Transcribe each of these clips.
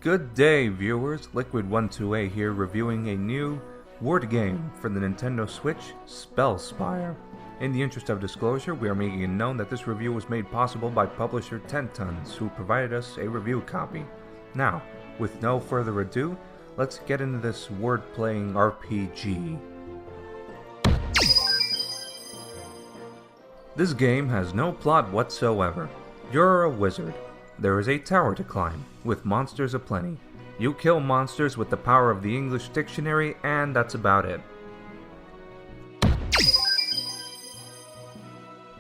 Good day, viewers. Liquid12A here, reviewing a new word game for the Nintendo Switch, Spellspire. In the interest of disclosure, we are making it known that this review was made possible by publisher 10 Tons, who provided us a review copy. Now, with no further ado, let's get into this word-playing RPG. This game has no plot whatsoever. You're a wizard. There is a tower to climb, with monsters aplenty. You kill monsters with the power of the English dictionary, and that's about it.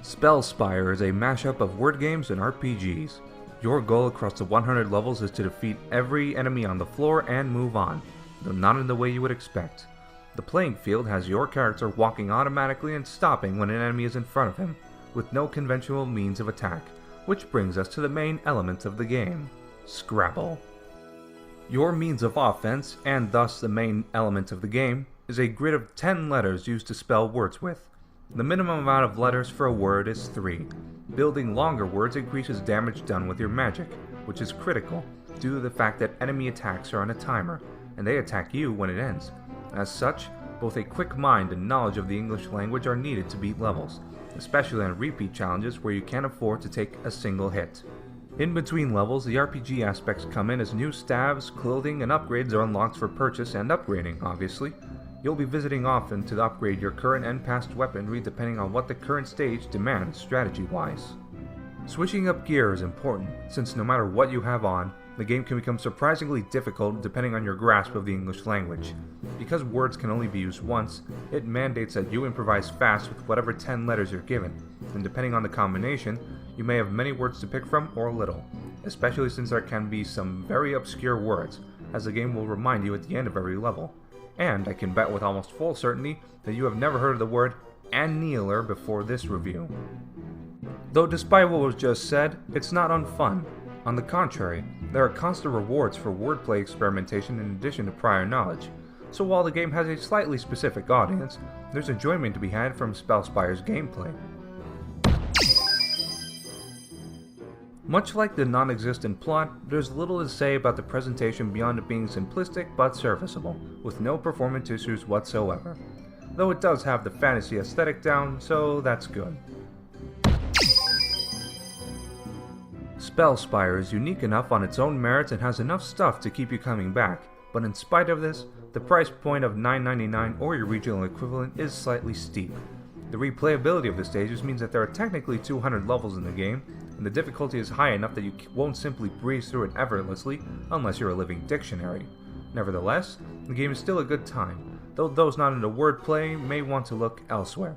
Spellspire is a mashup of word games and RPGs. Your goal across the 100 levels is to defeat every enemy on the floor and move on, though not in the way you would expect. The playing field has your character walking automatically and stopping when an enemy is in front of him, with no conventional means of attack. Which brings us to the main element of the game, Scrabble. Your means of offense, and thus the main element of the game, is a grid of 10 letters used to spell words with. The minimum amount of letters for a word is 3. Building longer words increases damage done with your magic, which is critical due to the fact that enemy attacks are on a timer, and they attack you when it ends. As such, both a quick mind and knowledge of the English language are needed to beat levels, especially on repeat challenges where you can't afford to take a single hit. In between levels, the RPG aspects come in as new staves, clothing, and upgrades are unlocked for purchase and upgrading, obviously. You'll be visiting often to upgrade your current and past weaponry depending on what the current stage demands strategy-wise. Switching up gear is important, since no matter what you have on, the game can become surprisingly difficult depending on your grasp of the English language. Because words can only be used once, it mandates that you improvise fast with whatever 10 letters you're given, and depending on the combination, you may have many words to pick from or little, especially since there can be some very obscure words, as the game will remind you at the end of every level. And I can bet with almost full certainty that you have never heard of the word annihilar before this review. Though despite what was just said, it's not unfun. On the contrary, there are constant rewards for wordplay experimentation in addition to prior knowledge, so while the game has a slightly specific audience, there's enjoyment to be had from Spellspire's gameplay. Much like the non-existent plot, there's little to say about the presentation beyond it being simplistic but serviceable, with no performance issues whatsoever. Though it does have the fantasy aesthetic down, so that's good. Spellspire is unique enough on its own merits and has enough stuff to keep you coming back, but in spite of this, the price point of $9.99 or your regional equivalent is slightly steep. The replayability of the stages means that there are technically 200 levels in the game, and the difficulty is high enough that you won't simply breeze through it effortlessly unless you're a living dictionary. Nevertheless, the game is still a good time, though those not into wordplay may want to look elsewhere.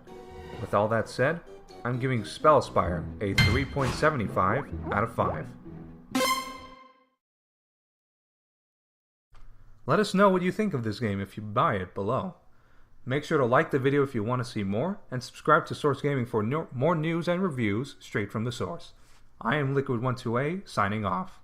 With all that said, I'm giving Spellspire a 3.75 out of 5. Let us know what you think of this game if you buy it below. Make sure to like the video if you want to see more, and subscribe to Source Gaming for more news and reviews straight from the source. I am Liquid12A, signing off.